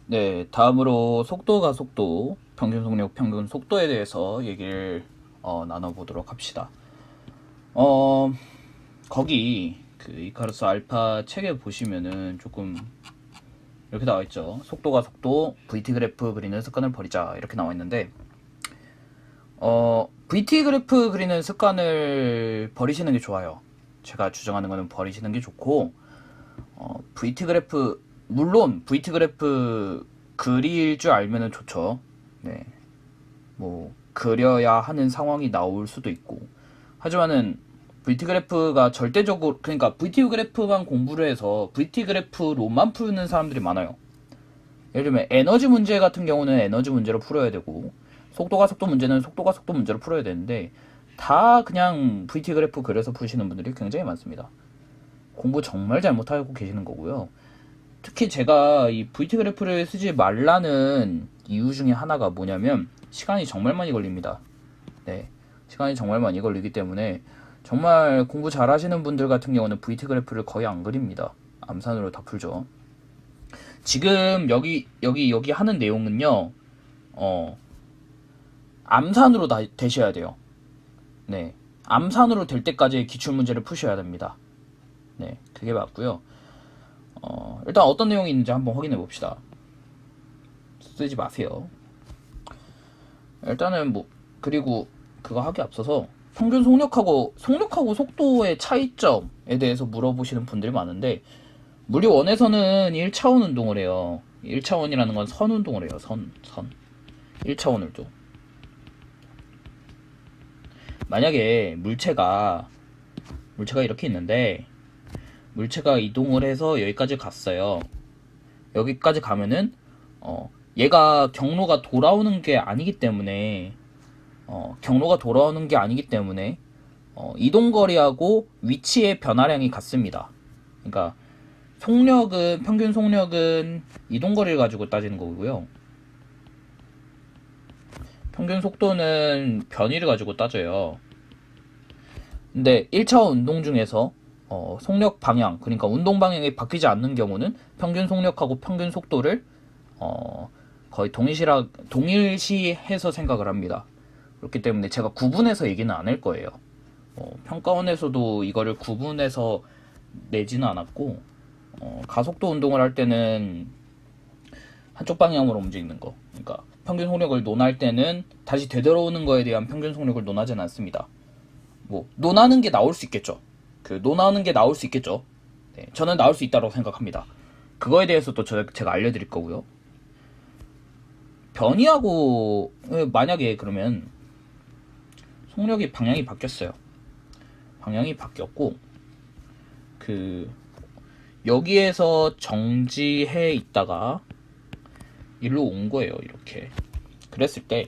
네, 다음으로 속도가 속도, 평균 속력, 평균 속도에 대해서 얘기를 나눠보도록 합시다. 어, 거기 그 이카루스 알파 책에 보시면은 조금 이렇게 나와 있죠. 속도가 속도, VT 그래프 그리는 습관을 버리자 이렇게 나와 있는데, VT 그래프 그리는 습관을 버리시는 게 좋아요. 제가 주장하는 거는 버리시는 게 좋고, VT 그래프 물론 VT 그래프 그릴 줄 알면은 좋죠. 네, 뭐 그려야 하는 상황이 나올 수도 있고. 하지만은 VT 그래프가 절대적으로 그러니까 VT 그래프만 공부를 해서 VT 그래프로만 푸는 사람들이 많아요. 예를 들면 에너지 문제 같은 경우는 에너지 문제로 풀어야 되고 속도가 속도 문제는 속도가 속도 문제로 풀어야 되는데 다 그냥 VT 그래프 그려서 푸시는 분들이 굉장히 많습니다. 공부 정말 잘못하고 계시는 거고요. 특히 제가 이 VT 그래프를 쓰지 말라는 이유 중에 하나가 뭐냐면 시간이 정말 많이 걸립니다. 네, 시간이 정말 많이 걸리기 때문에 정말 공부 잘하시는 분들 같은 경우는 VT 그래프를 거의 안 그립니다. 암산으로 다 풀죠. 지금 여기 하는 내용은요, 암산으로 다 되셔야 돼요. 네, 암산으로 될 때까지 기출 문제를 푸셔야 됩니다. 네, 그게 맞고요. 일단 어떤 내용이 있는지 한번 확인해 봅시다. 쓰지 마세요. 일단은 뭐 그리고 그거 하기 앞서서 평균 속력하고 속도의 차이점에 대해서 물어보시는 분들이 많은데 물리 원에서는 1차원 운동을 해요. 1차원이라는 건 선 운동을 해요. 선. 1차원을 줘. 만약에 물체가 이렇게 있는데 물체가 이동을 해서 여기까지 갔어요. 여기까지 가면은 얘가 경로가 돌아오는 게 아니기 때문에 이동거리하고 위치의 변화량이 같습니다. 그러니까 평균 속력은 이동거리를 가지고 따지는 거고요. 평균 속도는 변위를 가지고 따져요. 근데 1차원 운동 중에서 속력 방향, 그러니까 운동 방향이 바뀌지 않는 경우는 평균 속력하고 평균 속도를 거의 동일시해서 생각을 합니다. 그렇기 때문에 제가 구분해서 얘기는 안 할 거예요. 평가원에서도 이거를 구분해서 내지는 않았고, 가속도 운동을 할 때는 한쪽 방향으로 움직이는 거, 그러니까 평균 속력을 논할 때는 다시 되돌아오는 거에 대한 평균 속력을 논하지는 않습니다. 뭐 논하는 게 나올 수 있겠죠. 논하는 게 나올 수 있겠죠. 네, 저는 나올 수 있다고 생각합니다. 그거에 대해서 또 제가 알려드릴 거고요. 변이하고 만약에 그러면 속력이 방향이 바뀌었어요. 방향이 바뀌었고 여기에서 정지해 있다가 일로 온 거예요. 이렇게. 그랬을 때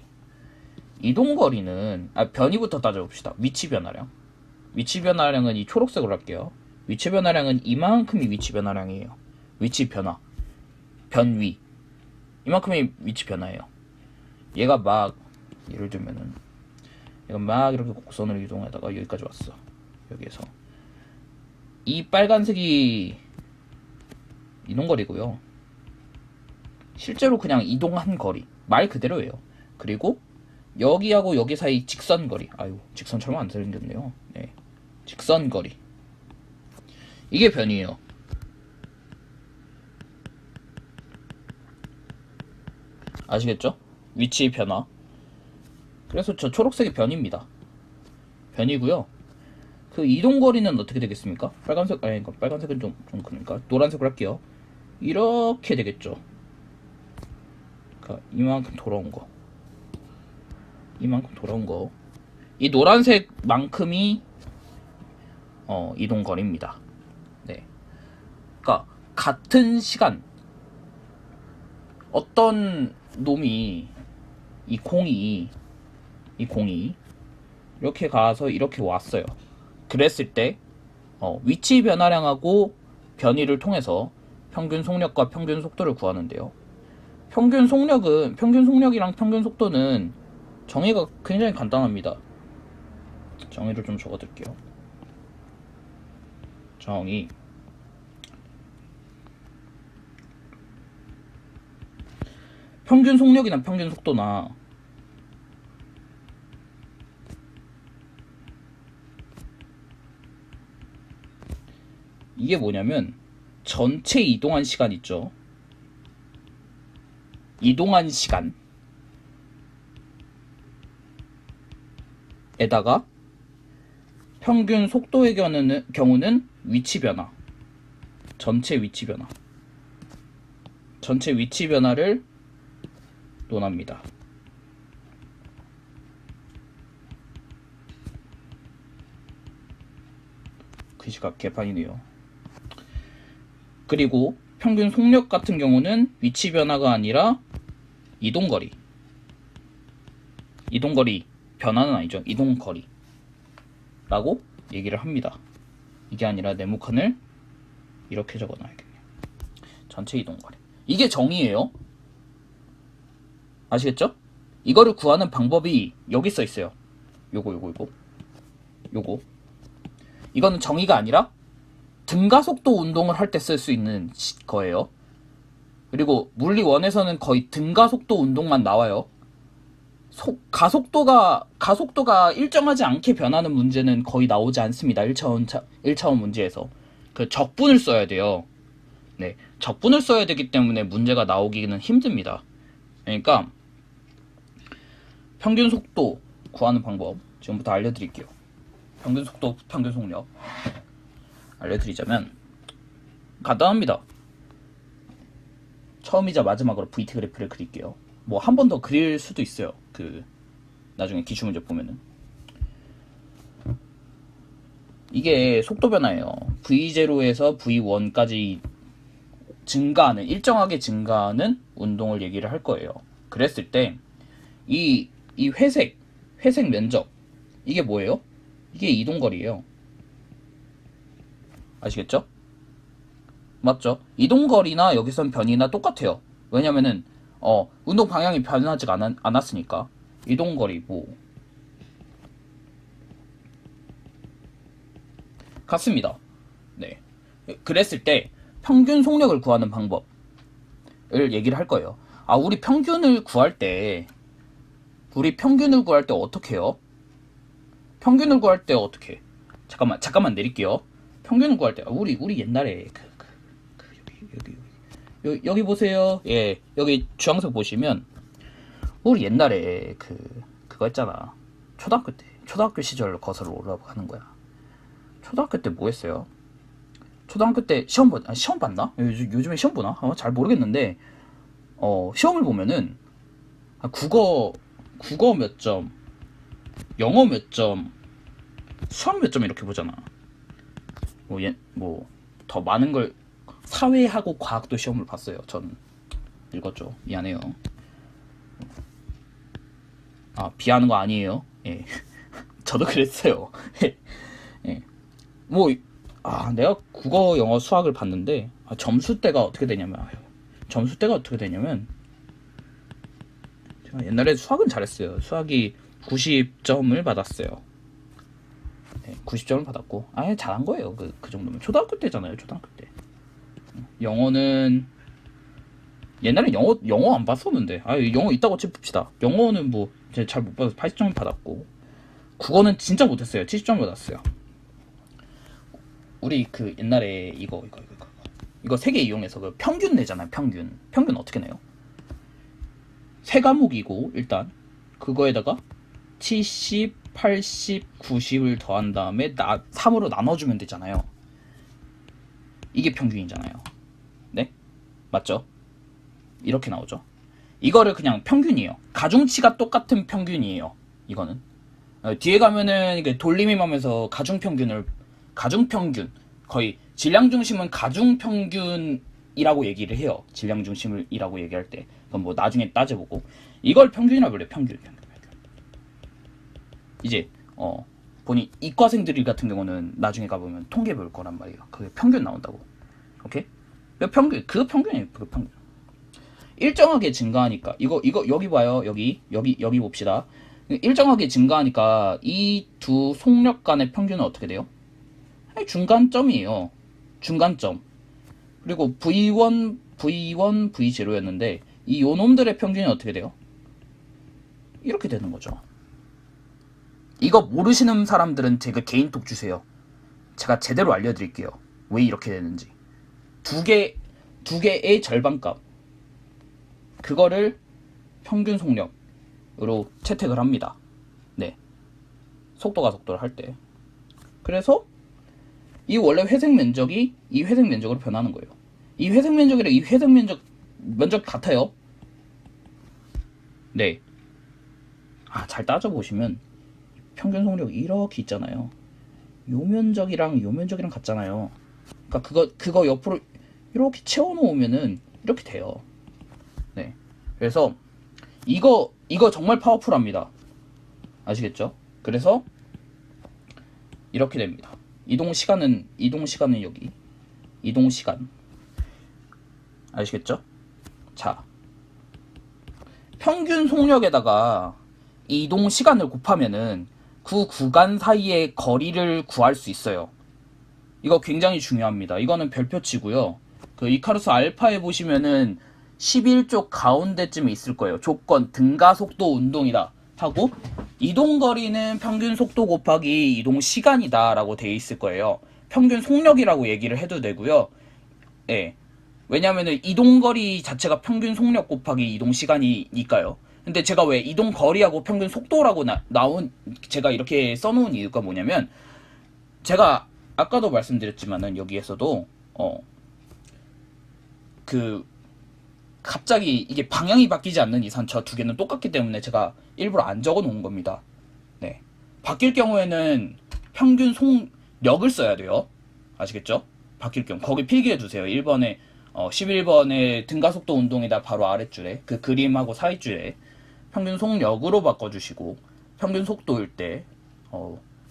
이동거리는 변이부터 따져봅시다. 위치 변화량은 이 초록색으로 할게요. 위치 변화량은 이만큼이 위치 변화량이에요. 위치 변화, 변위, 이만큼이 위치 변화예요. 얘가 막 예를 들면은 얘가 막 이렇게 곡선으로 이동하다가 여기까지 왔어. 여기에서 이 빨간색이 이동거리고요. 실제로 그냥 이동한 거리 말 그대로예요. 그리고 여기하고 여기 사이 직선거리, 직선처럼 안 생겼네요. 네, 직선거리, 이게 변이에요. 아시겠죠? 위치 변화. 그래서 저 초록색이 변입니다. 변이고요. 그 이동거리는 어떻게 되겠습니까? 빨간색은 좀 그러니까 노란색으로 할게요. 이렇게 되겠죠. 그러니까 이만큼 돌아온 거. 이 노란색만큼이 이동거리입니다. 네. 그러니까 같은 시간 어떤 놈이 이 공이 이렇게 가서 이렇게 왔어요. 그랬을 때 위치 변화량하고 변이를 통해서 평균 속력과 평균 속도를 구하는데요. 평균 속력이랑 평균 속도는 정의가 굉장히 간단합니다. 정의를 좀 적어둘게요. 정의. 평균 속력이나 평균 속도나 이게 뭐냐면 전체 이동한 시간 있죠. 이동한 시간 에다가 평균 속도의 경우는 위치 변화, 전체 위치 변화를 논합니다. 글씨가 개판이네요. 그리고 평균 속력 같은 경우는 위치 변화가 아니라 이동거리 변화는 아니죠. 이동거리 라고 얘기를 합니다. 이게 아니라 네모칸을 이렇게 적어놔야겠네요. 전체 이동거리. 이게 정의예요. 아시겠죠? 이거를 구하는 방법이 여기 써 있어요. 요거. 이거는 정의가 아니라 등가속도 운동을 할 때 쓸 수 있는 거예요. 그리고 물리 1에서는 거의 등가속도 운동만 나와요. 가속도가 일정하지 않게 변하는 문제는 거의 나오지 않습니다. 1차원 문제에서. 그 적분을 써야 돼요. 네, 적분을 써야 되기 때문에 문제가 나오기는 힘듭니다. 그러니까 평균 속도 구하는 방법 지금부터 알려드릴게요. 평균 속도, 평균 속력 알려드리자면 간단합니다. 처음이자 마지막으로 VT 그래프를 그릴게요. 뭐 한 번 더 그릴 수도 있어요. 나중에 기출문제 보면은 이게 속도 변화예요. V0에서 V1까지 일정하게 증가하는 운동을 얘기를 할 거예요. 그랬을 때 이 회색 면적 이게 뭐예요? 이게 이동거리예요. 아시겠죠? 맞죠? 이동거리나 여기선 변이나 똑같아요. 왜냐면은 운동 방향이 변하지 않았으니까. 이동거리 같습니다. 네. 그랬을 때 평균 속력을 구하는 방법을 얘기를 할 거예요. 우리 평균을 구할 때 어떻게 해요? 평균을 구할 때 어떻게? 잠깐만 내릴게요. 평균을 구할 때 우리 옛날에 여기 보세요. 예, 여기 주황색 보시면 우리 옛날에 그거 했잖아. 초등학교 시절 거슬러 올라가는 거야. 초등학교 때 뭐 했어요? 초등학교 때 시험 봤나? 요즘에 시험 보나? 잘 모르겠는데 시험을 보면은 국어 몇 점, 영어 몇 점, 수학 몇 점 이렇게 보잖아. 더 많은 걸 사회하고 과학도 시험을 봤어요. 전 읽었죠. 미안해요. 비하는 거 아니에요. 예. 저도 그랬어요. 예. 내가 국어, 영어, 수학을 봤는데 점수대가 어떻게 되냐면 제가 옛날에 수학은 잘했어요. 수학이 90점을 받았어요. 네, 90점을 받았고 잘한 거예요. 그 정도면 초등학교 때잖아요. 초등학교 때. 영어는 옛날에 영어 안 봤었는데 영어 이따가 짚읍시다. 영어는 잘 못 받아서 80점 받았고 국어는 진짜 못했어요. 70점 받았어요. 우리 옛날에 이거 3개 이용해서 평균 내잖아요. 평균 어떻게 내요? 세 과목이고 일단 그거에다가 70, 80, 90을 더한 다음에 3으로 나눠주면 되잖아요. 이게 평균이잖아요. 네? 맞죠? 이렇게 나오죠. 이거를 그냥 평균이에요. 가중치가 똑같은 평균이에요. 이거는 뒤에 가면은 이게 돌림임하면서 가중평균 거의 질량중심은 가중평균이라고 얘기를 해요. 질량중심이라고 얘기할 때 그건 나중에 따져보고 이걸 평균이라고 그래요. 평균. 이제 보니 이과생들 같은 경우는 나중에 가보면 통계 볼 거란 말이에요. 그게 평균 나온다고. 오케이? 그 평균이에요. 그 평균. 일정하게 증가하니까 이거 여기 봐요. 여기 봅시다. 일정하게 증가하니까 이 두 속력 간의 평균은 어떻게 돼요? 중간점이에요. 중간점. 그리고 V1, V0였는데 이 요놈들의 평균이 어떻게 돼요? 이렇게 되는 거죠. 이거 모르시는 사람들은 제가 개인톡 주세요. 제가 제대로 알려드릴게요. 왜 이렇게 되는지. 두 개의 절반값. 그거를 평균 속력으로 채택을 합니다. 네. 속도를 할 때. 그래서 이 원래 회색 면적이 이 회색 면적으로 변하는 거예요. 이 회색 면적이랑 이 회색 면적 같아요. 네. 잘 따져보시면 평균 속력이 이렇게 있잖아요. 요 면적이랑 요 면적이랑 같잖아요. 그러니까 그거 옆으로 이렇게 채워놓으면은 이렇게 돼요. 네. 그래서 이거 정말 파워풀합니다. 아시겠죠? 그래서 이렇게 됩니다. 이동 시간은 여기. 이동 시간. 아시겠죠? 자. 평균 속력에다가 이동 시간을 곱하면은 그 구간 사이의 거리를 구할 수 있어요. 이거 굉장히 중요합니다. 이거는 별표치고요. 그 이카루스 알파에 보시면은 11쪽 가운데쯤에 있을 거예요. 조건 등가 속도 운동이다 하고 이동 거리는 평균 속도 곱하기 이동 시간이다 라고 되어 있을 거예요. 평균 속력이라고 얘기를 해도 되고요. 예. 왜냐면은 이동 거리 자체가 평균 속력 곱하기 이동 시간이니까요. 근데 제가 왜 이동 거리하고 평균 속도라고 제가 이렇게 써놓은 이유가 뭐냐면, 제가 아까도 말씀드렸지만은 여기에서도 갑자기 이게 방향이 바뀌지 않는 이상 저 두 개는 똑같기 때문에 제가 일부러 안 적어 놓은 겁니다. 네. 바뀔 경우에는 평균 속력을 써야 돼요. 아시겠죠? 바뀔 경우 거기 필기해 두세요. 1번에 11번에 등가속도 운동이다 바로 아랫줄에 그 그림하고 사이줄에 평균 속력으로 바꿔주시고, 평균 속도일 때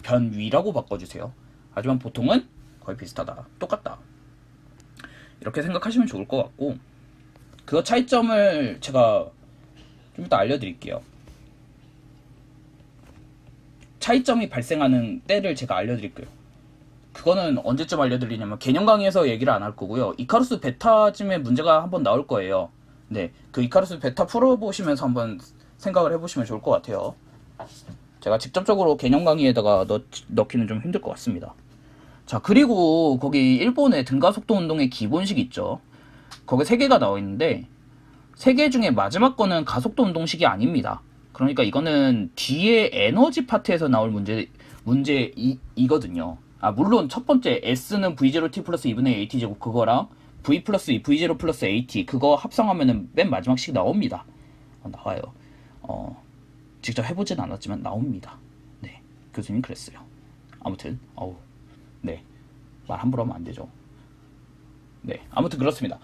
변위라고 바꿔주세요. 하지만 보통은 거의 비슷하다, 똑같다, 이렇게 생각하시면 좋을 것 같고, 그 차이점을 제가 좀 이따 알려드릴게요. 차이점이 발생하는 때를 제가 알려드릴게요. 그거는 언제쯤 알려드리냐면 개념 강의에서 얘기를 안 할 거고요. 이카루스 베타쯤에 문제가 한번 나올 거예요. 네, 그 이카루스 베타 풀어보시면서 한번 생각을 해보시면 좋을 것 같아요. 제가 직접적으로 개념 강의에다가 넣기는 좀 힘들 것 같습니다. 자, 그리고 거기 일본의 등가속도 운동의 기본식 있죠. 거기 3개가 나와 있는데 3개 중에 마지막 거는 가속도 운동식이 아닙니다. 그러니까 이거는 뒤에 에너지 파트에서 나올 문제이거든요. 물론 첫 번째 S는 V0T 플러스 2분의 AT 제곱 그거랑 V 플러스 V0 플러스 AT 그거 합성하면은 맨 마지막 식 나옵니다. 나와요. 직접 해보진 않았지만 나옵니다. 네, 교수님 그랬어요. 아무튼 네, 말 함부로 하면 안 되죠. 네, 아무튼 그렇습니다.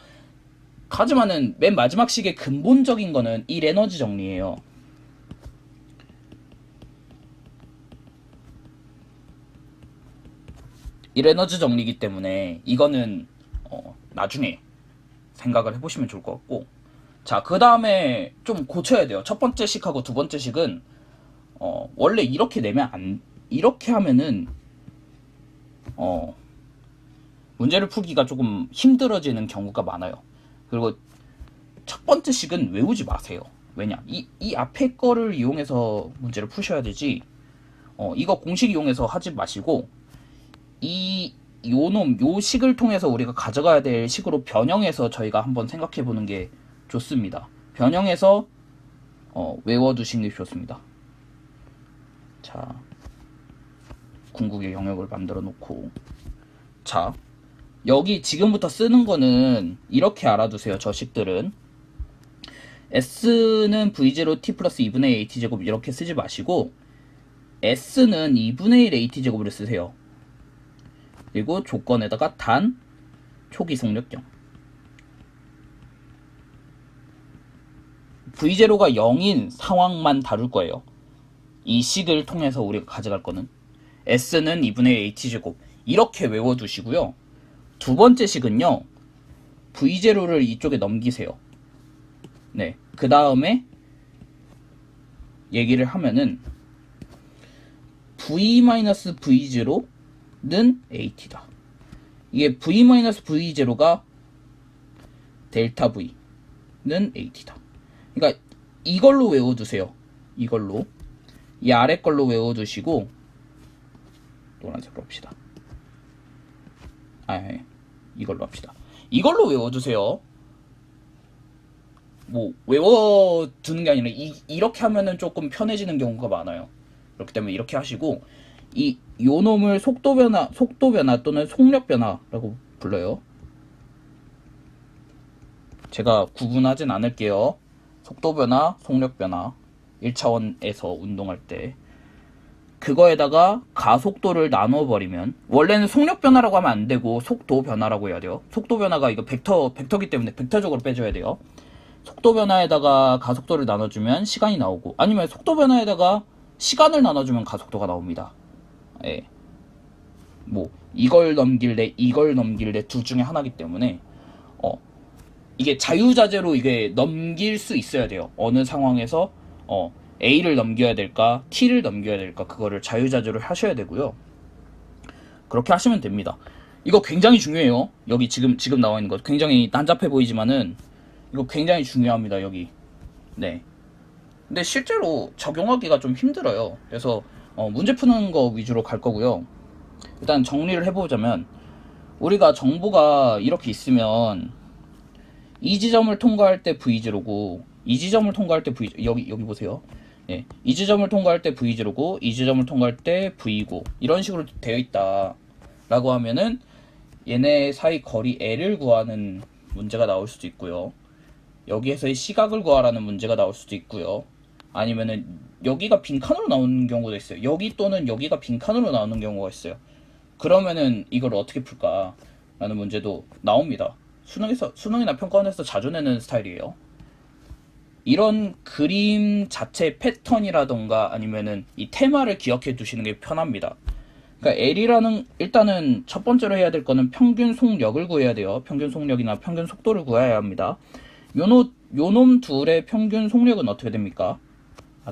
하지만은 맨 마지막 식의 근본적인 거는 1에너지 정리예요. 에너지 정리이기 때문에 이거는 나중에 생각을 해보시면 좋을 것 같고, 자, 그 다음에 좀 고쳐야 돼요. 첫 번째 식하고 두 번째 식은 원래 이렇게 내면 이렇게 하면은 문제를 풀기가 조금 힘들어지는 경우가 많아요. 그리고 첫 번째 식은 외우지 마세요. 왜냐, 이 앞에 거를 이용해서 문제를 푸셔야 되지, 이거 공식 이용해서 하지 마시고 요 식을 통해서 우리가 가져가야 될 식으로 변형해서 저희가 한번 생각해 보는 게 좋습니다. 변형해서 외워두시는 게 좋습니다. 자, 궁극의 영역을 만들어 놓고, 자, 여기 지금부터 쓰는 거는 이렇게 알아두세요. 저 식들은 S는 V0T 플러스 2분의 AT 제곱 이렇게 쓰지 마시고 S는 2분의 1 AT 제곱을 쓰세요. 그리고 조건에다가 단 초기 속력경 V0가 0인 상황만 다룰 거예요. 이 식을 통해서 우리가 가져갈 거는 S는 2분의 AT 제곱 이렇게 외워두시고요. 두 번째 식은요, V0를 이쪽에 넘기세요. 네, 그 다음에 얘기를 하면은 V-V0는 AT다. 이게 V-V0가 델타 V는 AT다. 그러니까 이걸로 외워두세요. 이걸로. 이 아래 걸로 외워두시고 노란색으로 합시다. 이걸로 합시다. 이걸로 외워두세요. 뭐 외워두는 게 아니라 이렇게 하면은 조금 편해지는 경우가 많아요. 그렇기 때문에 이렇게 하시고 요 놈을 속도 변화 또는 속력 변화라고 불러요. 제가 구분하진 않을게요. 속도 변화, 속력 변화. 1차원에서 운동할 때 그거에다가 가속도를 나눠버리면, 원래는 속력 변화라고 하면 안 되고 속도 변화라고 해야 돼요. 속도 변화가 이거 벡터기 때문에 벡터적으로 빼줘야 돼요. 속도 변화에다가 가속도를 나눠주면 시간이 나오고, 아니면 속도 변화에다가 시간을 나눠주면 가속도가 나옵니다. 예. 뭐 이걸 넘길래 둘 중에 하나기 때문에 이게 자유자재로 이게 넘길 수 있어야 돼요. 어느 상황에서 A를 넘겨야 될까, T를 넘겨야 될까, 그거를 자유자재로 하셔야 되고요. 그렇게 하시면 됩니다. 이거 굉장히 중요해요. 여기 지금 나와 있는 거 굉장히 난잡해 보이지만은 이거 굉장히 중요합니다. 여기. 네. 근데 실제로 적용하기가 좀 힘들어요. 그래서 문제 푸는 거 위주로 갈 거고요. 일단 정리를 해보자면, 우리가 정보가 이렇게 있으면 이 지점을 통과할 때 V0고, 이 지점을 통과할 때 V0, 여기 보세요. 예, 이 지점을 통과할 때 V0고, 이 지점을 통과할 때 V고, 이런 식으로 되어 있다 라고 하면은 얘네 사이 거리 L을 구하는 문제가 나올 수도 있고요. 여기에서의 시각을 구하라는 문제가 나올 수도 있고요. 아니면은 여기가 빈칸으로 나오는 경우도 있어요. 여기 또는 여기가 빈칸으로 나오는 경우가 있어요. 그러면은 이걸 어떻게 풀까 라는 문제도 나옵니다. 수능이나 평가원에서 자주 내는 스타일이에요. 이런 그림 자체 패턴이라던가 아니면은 이 테마를 기억해 두시는 게 편합니다. 그러니까 L이라는, 일단은 첫 번째로 해야 될 거는 평균 속력을 구해야 돼요. 평균 속력이나 평균 속도를 구해야 합니다. 요놈 둘의 평균 속력은 어떻게 됩니까?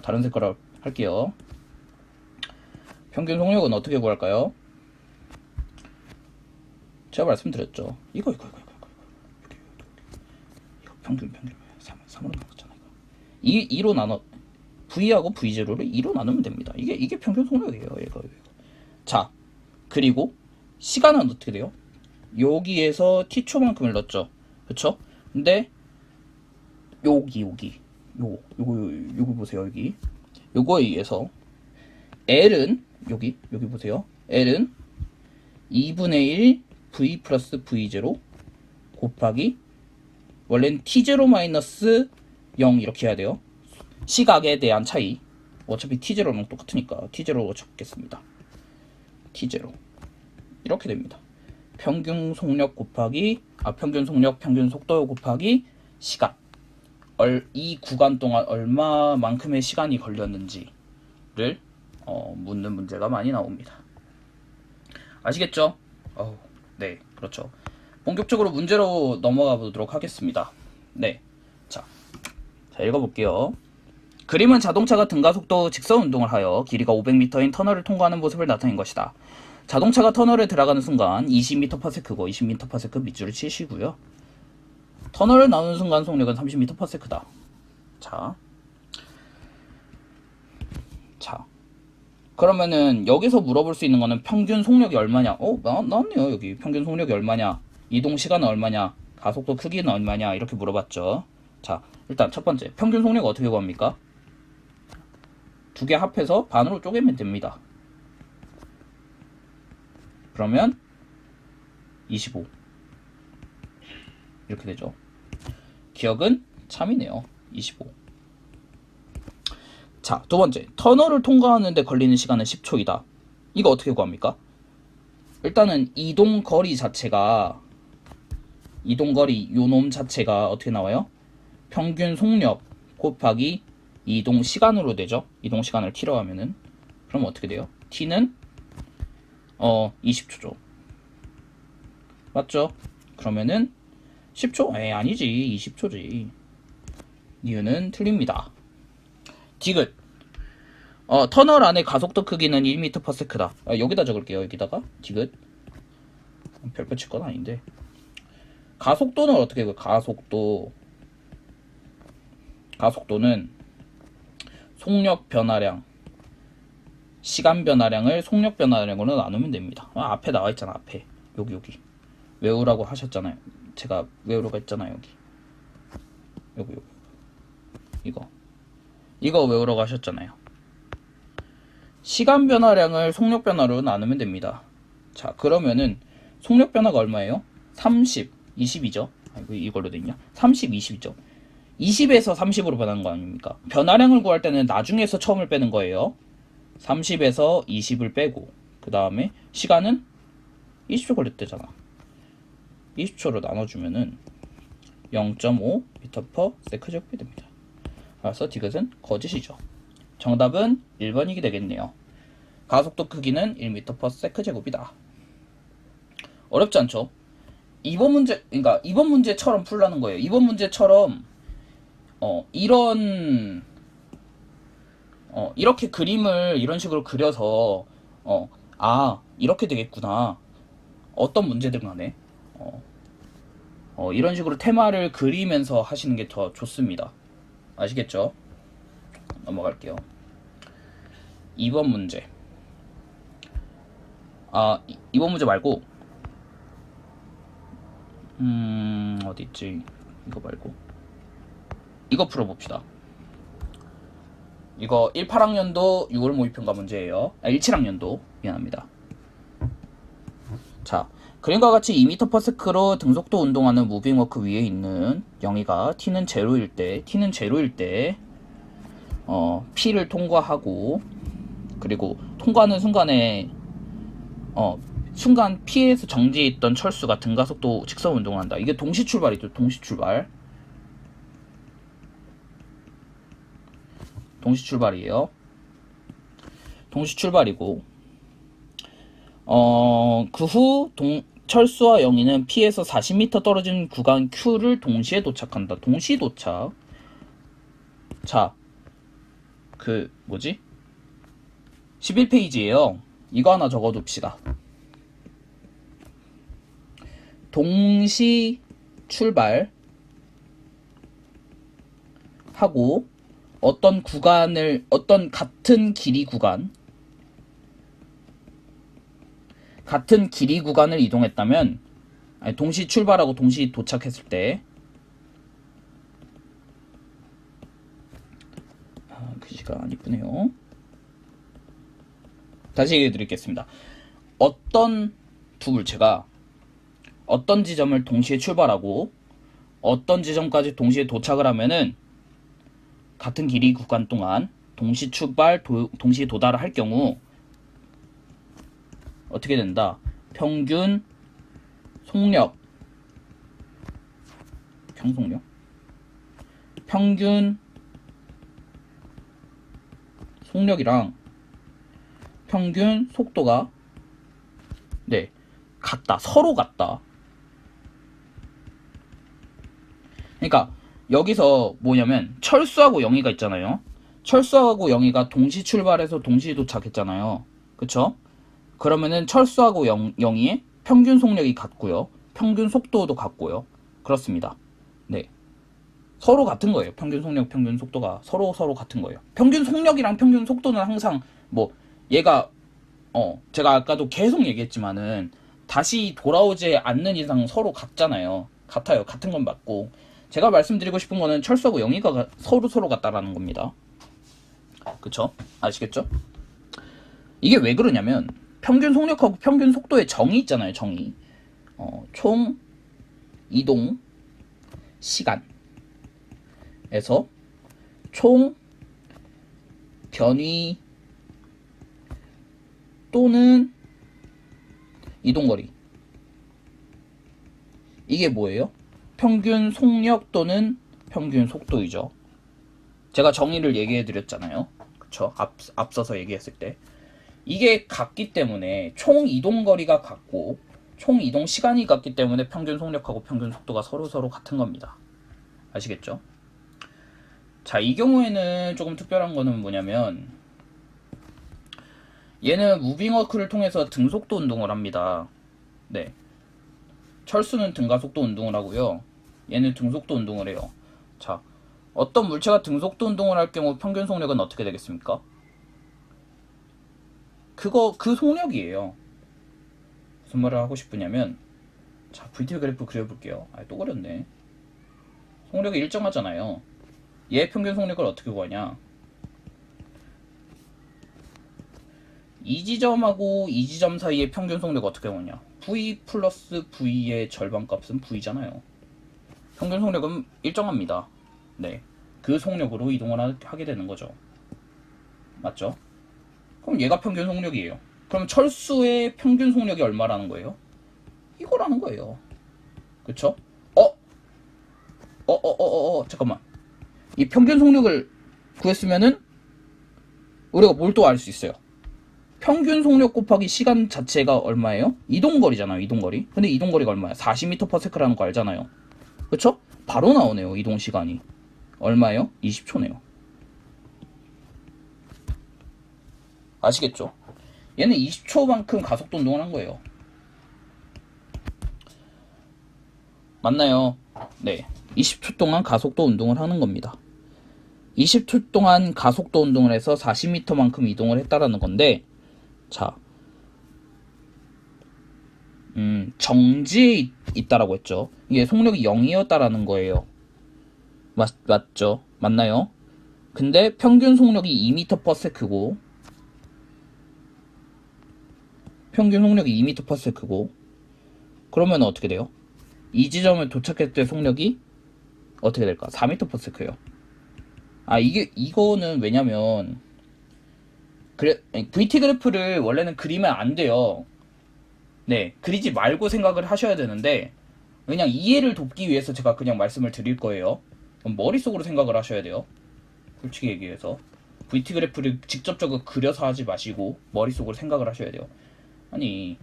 다른 색깔로 할게요. 평균 속력은 어떻게 구할까요? 제가 말씀드렸죠. 이거 평균 3으로 나눴잖아요. 2로 나눠, V하고 V0를 2로 나누면 됩니다. 이게 평균 속력이에요. 이거. 자, 그리고 시간은 어떻게 돼요? 여기에서 t초만큼을 넣었죠. 그쵸? 근데 요거 보세요. 요거에 의해서 L은 여기 보세요. L은 2분의 1 V 플러스 V0 곱하기, 원래는 T0 마이너스 0 이렇게 해야 돼요. 시각에 대한 차이. 어차피 T0랑 똑같으니까 T0로 적겠습니다. T0 이렇게 됩니다. 평균 속력 곱하기 평균 속력, 평균 속도 곱하기 시간. 이 구간 동안 얼마만큼의 시간이 걸렸는지를 묻는 문제가 많이 나옵니다. 아시겠죠? 네, 그렇죠. 본격적으로 문제로 넘어가 보도록 하겠습니다. 네, 자 읽어볼게요. 그림은 자동차가 등가속도 직선 운동을 하여 길이가 500m인 터널을 통과하는 모습을 나타낸 것이다. 자동차가 터널에 들어가는 순간 20m/s고 20m/s 밑줄을 치시고요. 터널을 나오는 순간 속력은 30m/s다. 자, 그러면은 여기서 물어볼 수 있는 거는 평균 속력이 얼마냐? 나왔네요. 여기 평균 속력이 얼마냐? 이동 시간은 얼마냐? 가속도 크기는 얼마냐? 이렇게 물어봤죠. 자, 일단 첫 번째, 평균 속력 어떻게 구합니까? 두 개 합해서 반으로 쪼개면 됩니다. 그러면 25 이렇게 되죠. 기억은 참이네요. 25. 자, 두 번째, 터널을 통과하는데 걸리는 시간은 10초이다. 이거 어떻게 구합니까? 일단은 이동거리 요놈 자체가 어떻게 나와요? 평균 속력 곱하기 이동 시간으로 되죠. 이동 시간을 t로 하면은, 그럼 어떻게 돼요? t는 20초죠. 맞죠? 그러면은 10초? 아니지. 20초지. 이유는 틀립니다. 디귿. 터널 안의 가속도 크기는 1m/s다. 여기다 적을게요. 여기다가 디귿. 별표 칠 건 아닌데. 가속도는 어떻게 해요? 가속도 가속도는 속력 변화량, 시간 변화량을 속력 변화량으로 나누면 됩니다. 앞에 나와 있잖아. 앞에 여기 외우라고 하셨잖아요. 제가 외우라고 했잖아요. 여기 이거 외우라고 하셨잖아요. 시간 변화량을 속력 변화로 나누면 됩니다. 자, 그러면은 속력 변화가 얼마예요? 30, 20이죠. 이걸로 돼 있냐? 30, 20이죠. 20에서 30으로 변한 거 아닙니까? 변화량을 구할 때는 나중에서 처음을 빼는 거예요. 30에서 20을 빼고, 그 다음에 시간은 20초 걸렸대잖아. 20초로 나눠주면은 0.5 m/s 제곱이 됩니다. 그래서 디귿은 거짓이죠. 정답은 1번이 되겠네요. 가속도 크기는 1m/s 제곱이다. 어렵지 않죠? 이번 문제처럼 풀라는 거예요. 이번 문제처럼 이렇게 그림을 이런 식으로 그려서 이렇게 되겠구나. 어떤 문제든 간에 이런 식으로 테마를 그리면서 하시는 게 더 좋습니다. 아시겠죠? 넘어갈게요. 2번 문제. 2번 문제 말고 어디 있지? 이거 말고 이거 풀어봅시다. 이거 18학년도 6월 모의평가 문제예요. 17학년도 미안합니다. 자, 그림과 같이 2m/s로 등속도 운동하는 무빙워크 위에 있는 영희가 t는 제로일 때 P를 통과하고, 그리고 통과하는 순간에 순간 P에서 정지해 있던 철수가 등가속도 직선 운동을 한다. 이게 동시 출발이죠. 동시 출발이에요. 동시 출발이고, 그 후 철수와 영희는 P에서 40m 떨어진 구간 Q를 동시에 도착한다. 동시 도착. 자, 11페이지에요. 이거 하나 적어둡시다. 동시 출발하고 어떤 같은 길이 구간을 이동했다면, 동시 출발하고 동시 도착했을 때, 글씨가 안 이쁘네요. 다시 얘기해 드리겠습니다. 어떤 두 물체가 어떤 지점을 동시에 출발하고 어떤 지점까지 동시에 도착을 하면은 같은 길이 구간 동안 동시 출발, 동시 도달을 할 경우 어떻게 된다? 평균 속력, 평균 속력이랑 평균 속도가 같다. 서로 같다. 그러니까 여기서 뭐냐면 철수하고 영희가 있잖아요. 철수하고 영희가 동시 출발해서 동시 도착했잖아요. 그쵸? 그러면은 철수하고 영희의 평균 속력이 같고요. 평균 속도도 같고요. 그렇습니다. 네. 서로 같은 거예요. 평균 속력, 평균 속도가 서로 같은 거예요. 평균 속력이랑 평균 속도는 항상 얘가 제가 아까도 계속 얘기했지만은 다시 돌아오지 않는 이상 서로 같잖아요. 같아요. 같은 건 맞고, 제가 말씀드리고 싶은 거는 철수하고 영희가 서로 같다라는 겁니다. 그쵸? 아시겠죠? 이게 왜 그러냐면 평균 속력하고 평균 속도의 정의 있잖아요. 정의. 총 이동 시간에서 총 변위 또는 이동거리. 이게 뭐예요? 평균 속력 또는 평균 속도이죠. 제가 정의를 얘기해 드렸잖아요. 그쵸? 앞서서 얘기했을 때. 이게 같기 때문에 총 이동거리가 같고 총 이동 시간이 같기 때문에 평균 속력하고 평균 속도가 서로 같은 겁니다. 아시겠죠? 자, 이 경우에는 조금 특별한 거는 뭐냐면 얘는 무빙워크를 통해서 등속도 운동을 합니다. 네. 철수는 등가속도 운동을 하고요. 얘는 등속도 운동을 해요. 자, 어떤 물체가 등속도 운동을 할 경우 평균 속력은 어떻게 되겠습니까? 그 속력이에요. 무슨 말을 하고 싶으냐면, 자, VT 그래프 그려볼게요. 또 그렸네. 속력이 일정하잖아요. 얘 평균 속력을 어떻게 구하냐? 이 지점하고 이 지점 사이의 평균 속력 어떻게 구하냐? V 플러스 V의 절반값은 V잖아요. 평균 속력은 일정합니다. 네, 그 속력으로 이동을 하게 되는 거죠. 맞죠? 그럼 얘가 평균 속력이에요. 그럼 철수의 평균 속력이 얼마라는 거예요? 이거라는 거예요. 그쵸? 잠깐만. 이 평균 속력을 구했으면은 우리가 뭘 또 알 수 있어요? 평균 속력 곱하기 시간 자체가 얼마예요? 이동거리잖아요, 이동거리. 근데 이동거리가 얼마야? 40m/s라는 거 알잖아요. 그쵸? 바로 나오네요, 이동 시간이. 얼마예요? 20초네요. 아시겠죠? 얘는 20초만큼 가속도 운동을 한 거예요. 맞나요? 네. 20초 동안 가속도 운동을 하는 겁니다. 20초 동안 가속도 운동을 해서 40m만큼 이동을 했다라는 건데, 자, 정지에 있다라고 했죠. 이게 속력이 0이었다라는 거예요. 맞죠? 맞나요? 근데 평균 속력이 2m/s고, 평균 속력이 2m/s고, 그러면 어떻게 돼요? 이 지점에 도착했을 때 속력이 어떻게 될까? 4m/s예요. 이거는 왜냐면, VT 그래프를 원래는 그리면 안 돼요. 네, 그리지 말고 생각을 하셔야 되는데, 그냥 이해를 돕기 위해서 제가 그냥 말씀을 드릴 거예요. 머릿속으로 생각을 하셔야 돼요. 솔직히 얘기해서. VT 그래프를 직접적으로 그려서 하지 마시고, 머릿속으로 생각을 하셔야 돼요. 아니,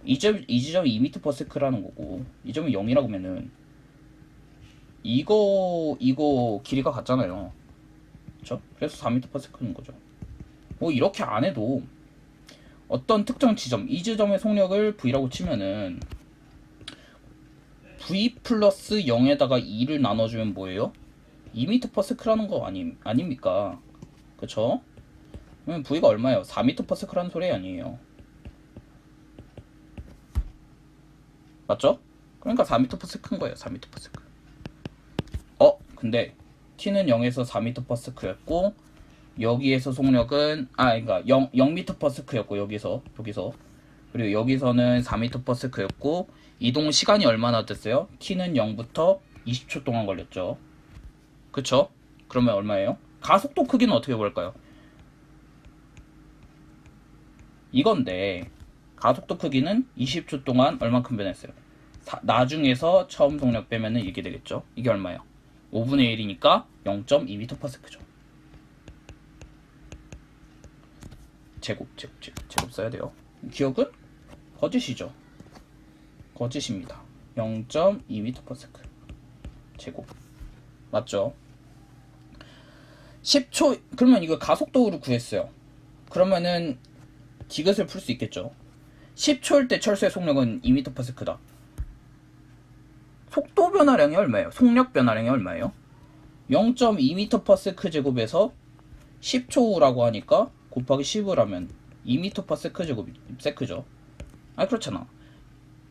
이 지점이 2m/s라는 거고, 이 점이 0이라고 하면은, 이거 길이가 같잖아요. 그쵸? 그래서 4m/s인 거죠. 뭐 이렇게 안 해도 어떤 특정 지점, 이 지점의 속력을 V라고 치면은 V 플러스 0에다가 2를 나눠주면 뭐예요? 2m/s라는 거 아닙니까? 그쵸? 그러면 V가 얼마예요? 4m/s라는 소리 아니에요. 맞죠? 그러니까 4m/s인 거예요. 4m/s. 근데 T는 0에서 4m/s였고, 여기에서 속력은 그러니까 0m/s였고, 여기서 그리고 여기서는 4m/s였고, 이동 시간이 얼마나 됐어요? T는 0부터 20초 동안 걸렸죠. 그쵸? 그러면 얼마예요? 가속도 크기는 어떻게 볼까요? 이건데 가속도 크기는 20초 동안 얼만큼 변했어요? 나중에서 처음 속력 빼면은 이게 되겠죠. 이게 얼마예요? 5분의 1이니까 0.2m/s죠. 제곱 써야 돼요. 기억은 거짓이죠. 거짓입니다. 0.2m/s 제곱. 맞죠? 10초. 그러면 이거 가속도로 구했어요. 그러면은 디귿을 풀 수 있겠죠. 10초일 때 철수의 속력은 2m/s다. 속도 변화량이 얼마예요? 속력 변화량이 얼마예요? 0.2m/s 제곱에서 10초라고 하니까 곱하기 10을 하면 2m/s 제곱이 세크죠. 그렇잖아.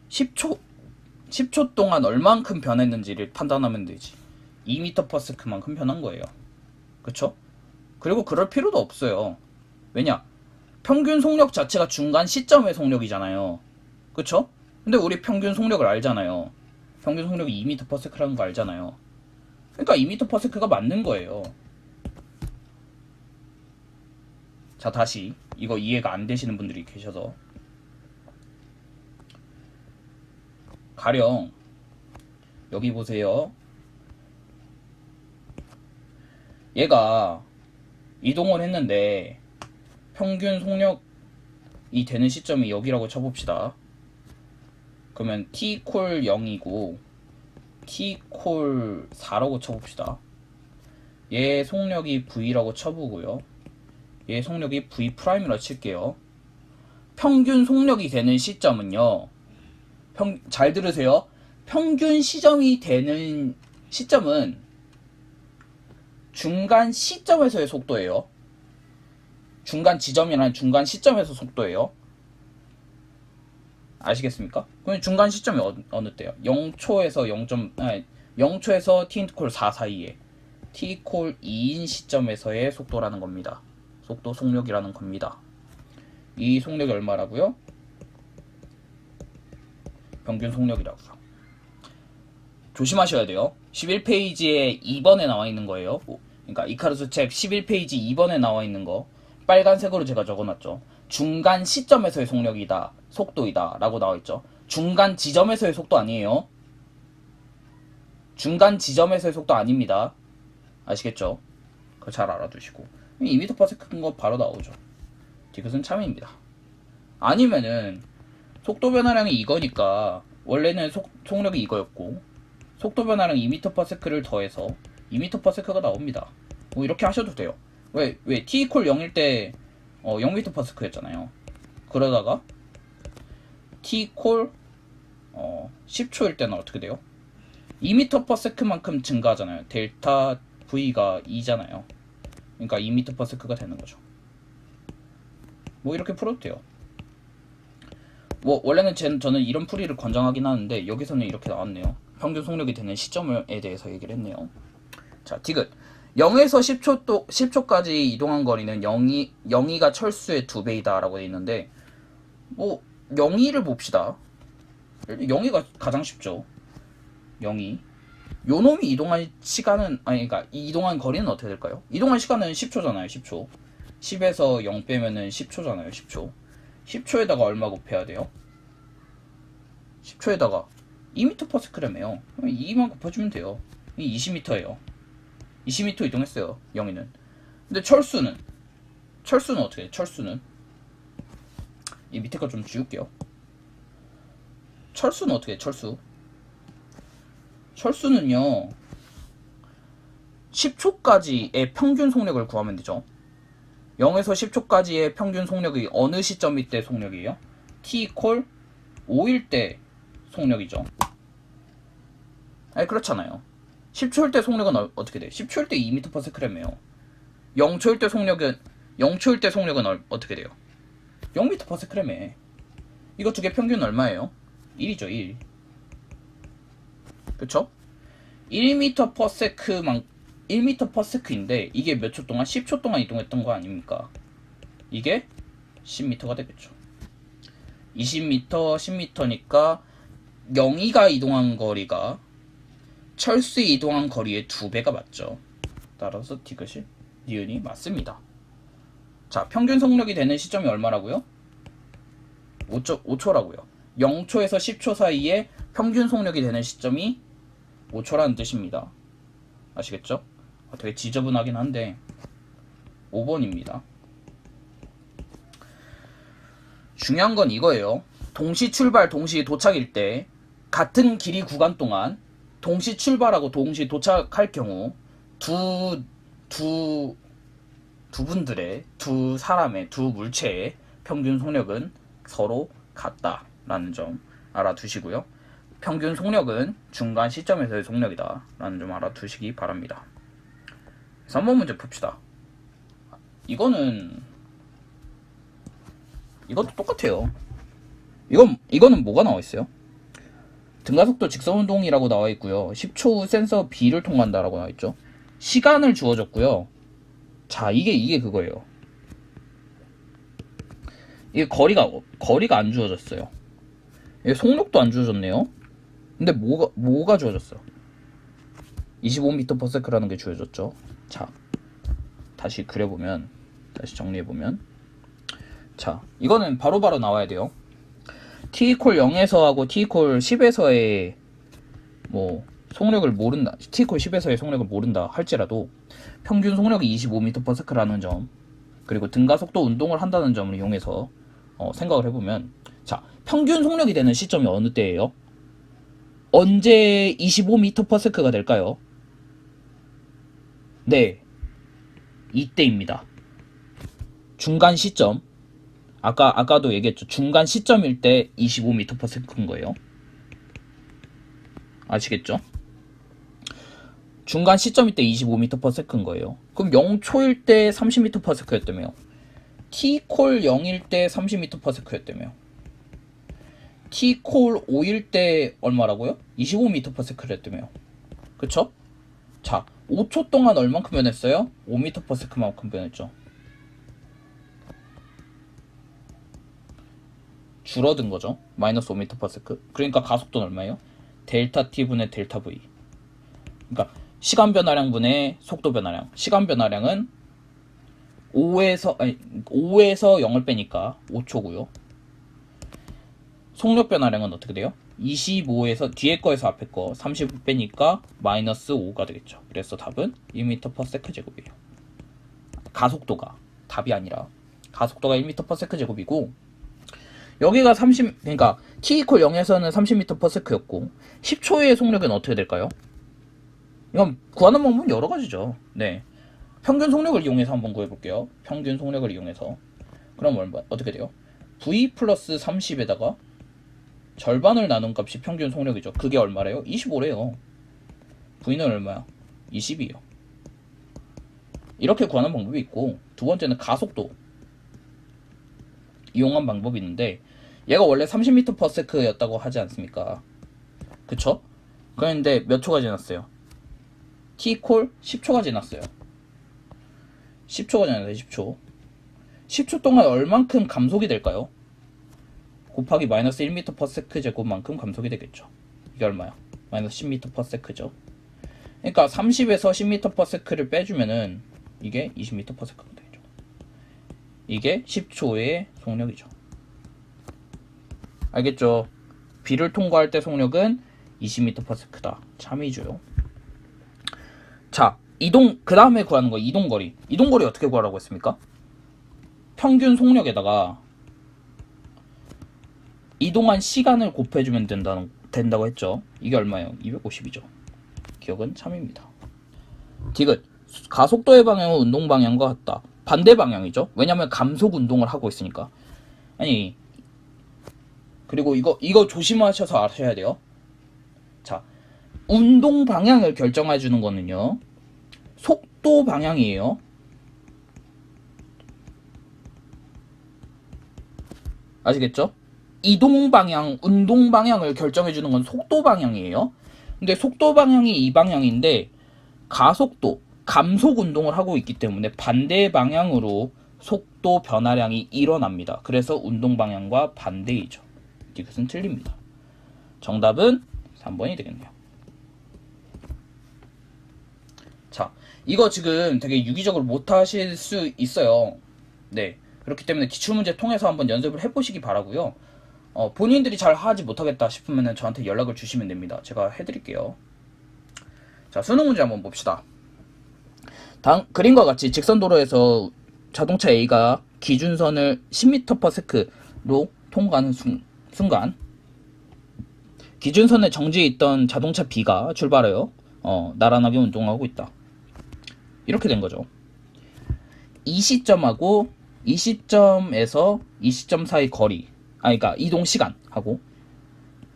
10초 동안 얼만큼 변했는지를 판단하면 되지. 2m/s만큼 변한 거예요. 그쵸? 그리고 그럴 필요도 없어요. 왜냐? 평균 속력 자체가 중간 시점의 속력이잖아요. 그쵸? 근데 우리 평균 속력을 알잖아요. 평균 속력이 2m/s라는 거 알잖아요. 그러니까 2m/s가 맞는 거예요. 자, 다시 이거 이해가 안 되시는 분들이 계셔서, 가령 여기 보세요. 얘가 이동을 했는데 평균 속력이 되는 시점이 여기라고 쳐봅시다. 그러면 t 콜 0이고 t 콜 4라고 쳐봅시다. 얘 속력이 v라고 쳐보고요. 얘 속력이 v 프라임이라고 칠게요. 평균 속력이 되는 시점은요. 잘 들으세요. 평균 시점이 되는 시점은 중간 시점에서의 속도예요. 중간 지점이라는 중간 시점에서 속도예요. 아시겠습니까? 그럼 중간 시점이 어느 때요? 0초에서 0초에서 t-콜 4 사이에 t-콜 2인 시점에서의 속도라는 겁니다. 속도 속력이라는 겁니다. 이 속력이 얼마라고요? 평균 속력이라고요. 조심하셔야 돼요. 11페이지에 2번에 나와 있는 거예요. 그러니까 이카루스 책 11페이지 2번에 나와 있는 거 빨간색으로 제가 적어놨죠. 중간 시점에서의 속력이다, 속도이다 라고 나와있죠. 중간 지점에서의 속도 아니에요. 중간 지점에서의 속도 아닙니다. 아시겠죠? 그거 잘 알아두시고 2m/s인 거 바로 나오죠. 디귿은 참입니다. 아니면은 속도 변화량이 이거니까 원래는 속력이 이거였고 속도 변화량 2m/s를 더해서 2m/s가 나옵니다. 뭐 이렇게 하셔도 돼요. 왜 t 콜 0일 때 0m/s였잖아요. 그러다가 t 콜 10초일 때는 어떻게 돼요? 2m/s만큼 증가하잖아요. 델타 v가 2잖아요. 그러니까 2m/s가 되는 거죠. 뭐 이렇게 풀어도 돼요. 뭐 원래는 저는 이런 풀이를 권장하긴 하는데 여기서는 이렇게 나왔네요. 평균 속력이 되는 시점에 대해서 얘기를 했네요. 자, 디귿 0에서 10초까지 이동한 거리는 0이가 철수의 2배이다 라고 되어 있는데 뭐 0이를 봅시다. 0이가 가장 쉽죠. 0이 요 놈이 이동한 시간은 그러니까 이동한 거리는 어떻게 될까요? 이동한 시간은 10초잖아요. 10초 10에서 0 빼면은 10초잖아요. 10초 10초에다가 얼마 곱해야 돼요? 10초에다가 2m/s래매요. 2만 곱해주면 돼요. 20m예요. 20m 이동했어요. 0이는. 근데 철수는 어떻게 해? 철수는 이 밑에 거 좀 지울게요. 철수는 어떻게 해? 철수는요 10초까지의 평균 속력을 구하면 되죠. 0에서 10초까지의 평균 속력이 어느 시점일 때 속력이에요? t-콜 5일 때 속력이죠. 아니 그렇잖아요. 10초일 때 속력은 어떻게 돼? 10초일 때 2m/s래매요. 0초일 때 속력은 어떻게 돼요? 0m/s래. 이거 두 개 평균 얼마예요? 1이죠, 1. 그쵸? 1m/s인데 이게 몇 초 동안? 10초 동안 이동했던 거 아닙니까? 이게 10m가 되겠죠. 20m, 10m니까 0이가 이동한 거리가 철수에 이동한 거리의 2배가 맞죠. 따라서 디귿이 니은이 맞습니다. 자, 평균 속력이 되는 시점이 얼마라고요? 5초라고요. 0초에서 10초 사이에 평균 속력이 되는 시점이 5초라는 뜻입니다. 아시겠죠? 되게 지저분하긴 한데 5번입니다. 중요한 건 이거예요. 동시 출발, 동시 도착일 때 같은 길이 구간 동안 동시 출발하고 동시 도착할 경우 두 사람의 두 물체의 평균 속력은 서로 같다라는 점 알아두시고요. 평균 속력은 중간 시점에서의 속력이다 라는 점 알아두시기 바랍니다. 3번 문제 풉시다. 이것도 똑같아요. 이거는 뭐가 나와 있어요? 등가속도 직선운동이라고 나와 있고요. 10초 후 센서 B를 통과한다 라고 나와 있죠. 시간을 주어졌고요. 자, 이게 그거예요. 이게 거리가 안 주어졌어요. 이게 속력도 안 주어졌네요. 근데 뭐가 주어졌어? 25m/s라는 게 주어졌죠. 자, 다시 정리해보면 자, 이거는 바로바로 나와야 돼요. t-콜 0에서 하고 t-콜 10에서의 속력을 모른다. t-콜 10에서의 속력을 모른다 할지라도 평균 속력이 25m/s라는 점, 그리고 등가속도 운동을 한다는 점을 이용해서 생각을 해보면, 자, 평균 속력이 되는 시점이 어느 때예요? 언제 25m/s가 될까요? 네, 이때입니다. 중간 시점. 아까도 얘기했죠. 중간 시점일 때 25m/s인 거예요. 아시겠죠? 중간 시점일 때 25m/s인 거예요. 그럼 0초일 때 30m/s였다며요. t콜 0일 때 30m/s였다며요. t콜 5일 때 얼마라고요? 25m/s였다며요. 그쵸? 자, 5초 동안 얼만큼 변했어요? 5m/s만큼 변했죠. 줄어든 거죠. 마이너스 5m/s. 그러니까 가속도는 얼마예요? 델타 t분의 델타 v. 그러니까 시간 변화량 분의 속도 변화량. 시간 변화량은 5에서 0을 빼니까 5초고요. 속력 변화량은 어떻게 돼요? 25에서 뒤에 거에서 앞에 거 30을 빼니까 마이너스 5가 되겠죠. 그래서 답은 1m/s 제곱이에요. 가속도가 답이 아니라 가속도가 1m/s 제곱이고, 여기가 30, 그러니까 t equal 0에서는 30m/s였고 10초의 속력은 어떻게 될까요? 이건 구하는 방법은 여러 가지죠. 네, 평균 속력을 이용해서 한번 구해볼게요. 평균 속력을 이용해서. 그럼 얼마 어떻게 돼요? v 플러스 30에다가 절반을 나눈 값이 평균 속력이죠. 그게 얼마래요? 25래요. v는 얼마야? 20이에요. 이렇게 구하는 방법이 있고, 두 번째는 가속도 이용한 방법이 있는데, 얘가 원래 30m/s였다고 하지 않습니까? 그쵸? 그런데 몇 초가 지났어요? t콜 10초가 지났어요. 10초가 지났어요. 10초. 10초 동안 얼만큼 감속이 될까요? 곱하기 마이너스 1m/s 제곱만큼 감속이 되겠죠. 이게 얼마야? 마이너스 10m/s죠. 그러니까 30에서 10m/s를 빼주면은 이게 20m/s가 되겠죠. 이게 10초의 속력이죠. 알겠죠? B를 통과할 때 속력은 20m/s다. 참이죠. 자, 그 다음에 구하는 거 이동거리. 이동거리 어떻게 구하라고 했습니까? 평균 속력에다가 이동한 시간을 곱해주면 된다고 했죠. 이게 얼마예요? 250이죠. 기억은 참입니다. 디귿. 가속도의 방향은 운동 방향과 같다. 반대 방향이죠. 왜냐면 감속 운동을 하고 있으니까. 아니, 그리고 이거 조심하셔서 아셔야 돼요. 자, 운동 방향을 결정해주는 거는요, 속도 방향이에요. 아시겠죠? 이동 방향, 운동 방향을 결정해주는 건 속도 방향이에요. 근데 속도 방향이 이 방향인데, 가속도, 감속 운동을 하고 있기 때문에 반대 방향으로 속도 변화량이 일어납니다. 그래서 운동 방향과 반대이죠. 이것은 틀립니다. 정답은 3번이 되겠네요. 자, 이거 지금 되게 유기적으로 못 하실 수 있어요. 네, 그렇기 때문에 기출문제 통해서 한번 연습을 해보시기 바라고요. 본인들이 잘 하지 못하겠다 싶으면 저한테 연락을 주시면 됩니다. 제가 해드릴게요. 자, 수능 문제 한번 봅시다. 그림과 같이 직선도로에서 자동차 A가 기준선을 10m/s로 통과하는 순간, 기준선에 정지해 있던 자동차 B가 출발해요. 나란하게 운동하고 있다. 이렇게 된 거죠. 이 시점하고 이 시점에서 이 시점 사이 거리, 그러니까 이동 시간하고,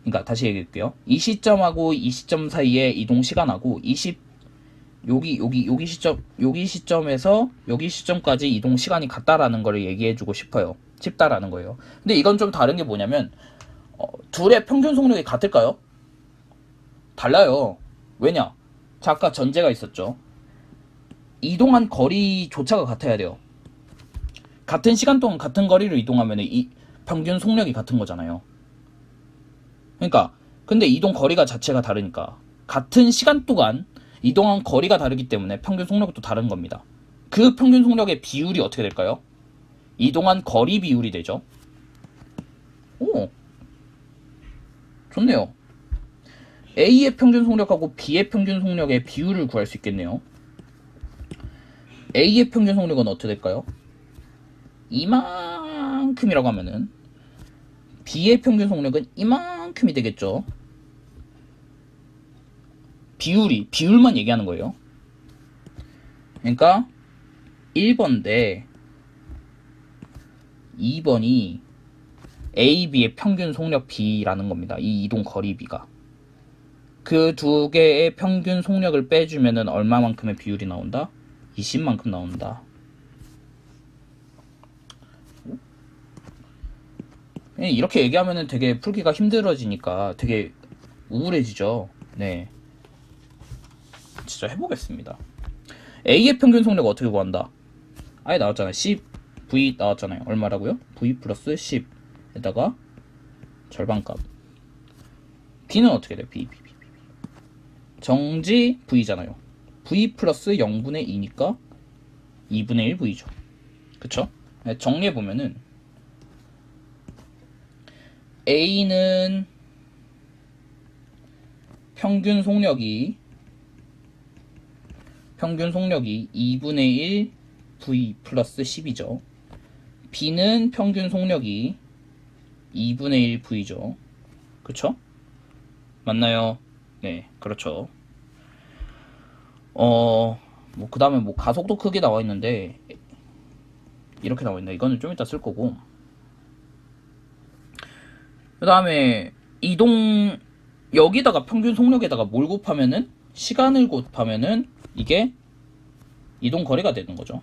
그러니까 다시 얘기할게요. 이 시점하고 이 시점 사이의 이동 시간하고 여기 시점에서 여기 시점까지 이동 시간이 같다라는 걸 얘기해주고 싶다라는 거예요. 근데 이건 좀 다른 게 뭐냐면, 둘의 평균 속력이 같을까요? 달라요. 왜냐? 자, 아까 전제가 있었죠. 이동한 거리조차가 같아야 돼요. 같은 시간 동안 같은 거리를 이동하면 이 평균 속력이 같은 거잖아요. 그러니까 근데 이동 거리가 자체가 다르니까, 같은 시간 동안 이동한 거리가 다르기 때문에 평균 속력도 다른 겁니다. 그 평균 속력의 비율이 어떻게 될까요? 이동한 거리 비율이 되죠. 오, 좋네요. A의 평균 속력하고 B의 평균 속력의 비율을 구할 수 있겠네요. A의 평균 속력은 어떻게 될까요? 이만큼이라고 하면은 B의 평균 속력은 이만큼이 되겠죠. 비율만 얘기하는 거예요. 그러니까 1번 대 2번이 A, B의 평균 속력 B라는 겁니다. 이 이동 거리 B가. 그 두 개의 평균 속력을 빼주면은 얼마만큼의 비율이 나온다? 20만큼 나온다. 이렇게 얘기하면은 되게 풀기가 힘들어지니까 되게 우울해지죠. 네. 진짜 해보겠습니다. A의 평균 속력 어떻게 구한다? 아예 나왔잖아요. 10V 나왔잖아요. 얼마라고요? V 플러스 10에다가 절반값. B는 어떻게 돼요? B. 정지 V잖아요. V 플러스 0분의 2니까 2분의 1 V죠. 그쵸? 정리해보면은 A는 평균 속력이 2분의 1 V 플러스 10이죠. B는 평균 속력이 2분의 1 V죠. 그쵸? 맞나요? 네, 그렇죠. 그 다음에 뭐 가속도 크게 나와 있는데, 이렇게 나와 있네. 이거는 좀 이따 쓸 거고. 그 다음에 여기다가 평균 속력에다가 뭘 곱하면은, 시간을 곱하면은, 이게 이동 거리가 되는 거죠.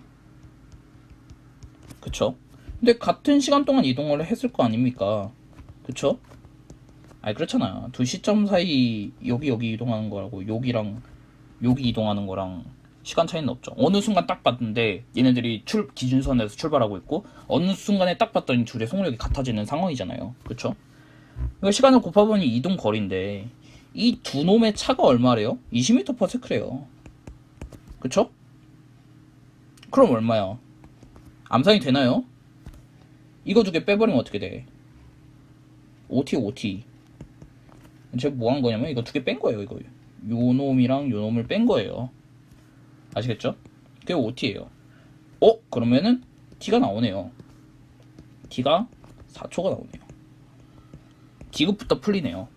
그쵸? 근데 같은 시간 동안 이동을 했을 거 아닙니까? 그쵸? 아니, 그렇잖아. 두 시점 사이 여기 이동하는 거라고 여기랑 여기 이동하는 거랑 시간 차이는 없죠. 어느 순간 딱 봤는데 얘네들이 기준선에서 출발하고 있고 어느 순간에 딱 봤더니 둘의 속력이 같아지는 상황이잖아요. 그쵸? 그러니까 시간을 곱해보니 이동 거리인데 이 두 놈의 차가 얼마래요? 20m/s래요. 그쵸? 그럼 얼마야? 암산이 되나요? 이거 두 개 빼버리면 어떻게 돼? OT. 제가 뭐 한 거냐면 이거 두 개 뺀 거예요. 이거 요 놈이랑 요 놈을 뺀 거예요. 아시겠죠? 그게 OT예요. 그러면은 T가 나오네요. T가 4초가 나오네요. 디귿부터 풀리네요.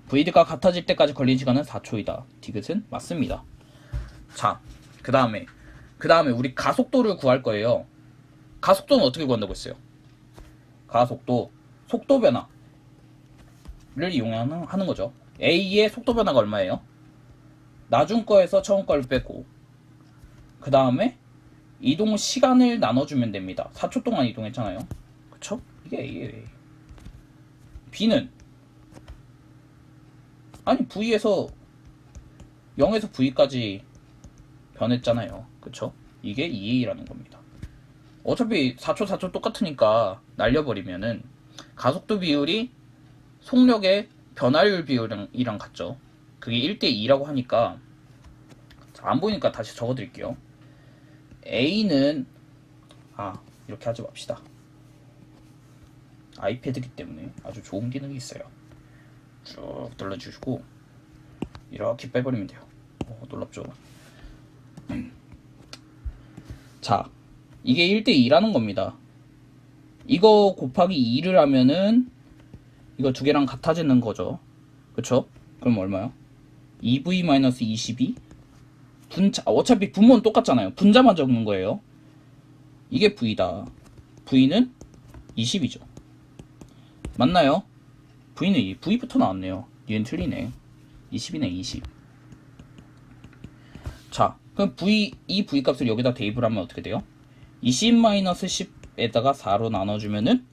VD가 같아질 때까지 걸린 시간은 4초이다. 디귿은 맞습니다. 자, 그 다음에 우리 가속도를 구할 거예요. 가속도는 어떻게 구한다고 했어요? 가속도, 속도 변화를 이용하는 거죠. A의 속도 변화가 얼마예요? 나중 거에서 처음 거를 빼고 그 다음에 이동 시간을 나눠주면 됩니다. 4초 동안 이동했잖아요. 그쵸? 이게 A예요. B는 아니 V에서 0에서 V까지 변했잖아요. 그쵸? 이게 EA라는 겁니다. 어차피 4초 똑같으니까 날려버리면은 가속도 비율이 속력의 변화율 비율이랑 같죠. 그게 1대2라고 하니까 안 보이니까 다시 적어드릴게요. A는 이렇게 하지 맙시다. 아이패드기 때문에 아주 좋은 기능이 있어요. 쭉 눌러주시고 이렇게 빼버리면 돼요. 놀랍죠? 자, 이게 1대2라는 겁니다. 이거 곱하기 2를 하면은 이거 두 개랑 같아지는 거죠. 그쵸? 그럼 얼마요? 2V-22 분자, 어차피 분모는 똑같잖아요. 분자만 적는 거예요. 이게 V다. V는 20이죠. 맞나요? V는 V부터 나왔네요. 얘는 틀리네. 20이네, 20. 자, 그럼 이 V 값을 여기다 대입을 하면 어떻게 돼요? 20-10에다가 4로 나눠주면은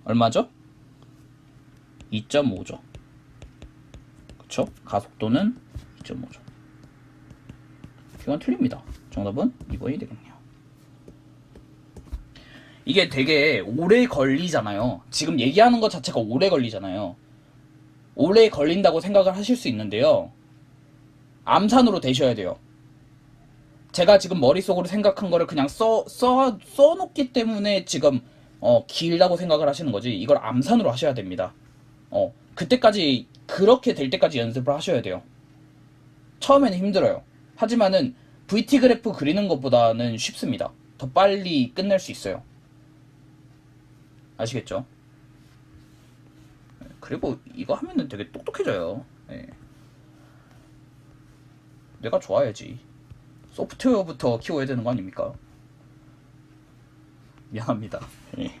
얼마죠? 2.5죠. 그쵸? 가속도는 2.5죠. 이건 틀립니다. 정답은 2번이 되겠네요. 이게 되게 오래 걸리잖아요. 지금 얘기하는 것 자체가 오래 걸리잖아요. 오래 걸린다고 생각을 하실 수 있는데요. 암산으로 되셔야 돼요. 제가 지금 머릿속으로 생각한 거를 그냥 써놓기 때문에 지금 길다고 생각을 하시는 거지. 이걸 암산으로 하셔야 됩니다. 그때까지 그렇게 될 때까지 연습을 하셔야 돼요. 처음에는 힘들어요. 하지만은 VT 그래프 그리는 것보다는 쉽습니다. 더 빨리 끝낼 수 있어요. 아시겠죠? 그리고 이거 하면은 되게 똑똑해져요. 네. 내가 좋아야지. 소프트웨어부터 키워야 되는 거 아닙니까? 미안합니다. 네.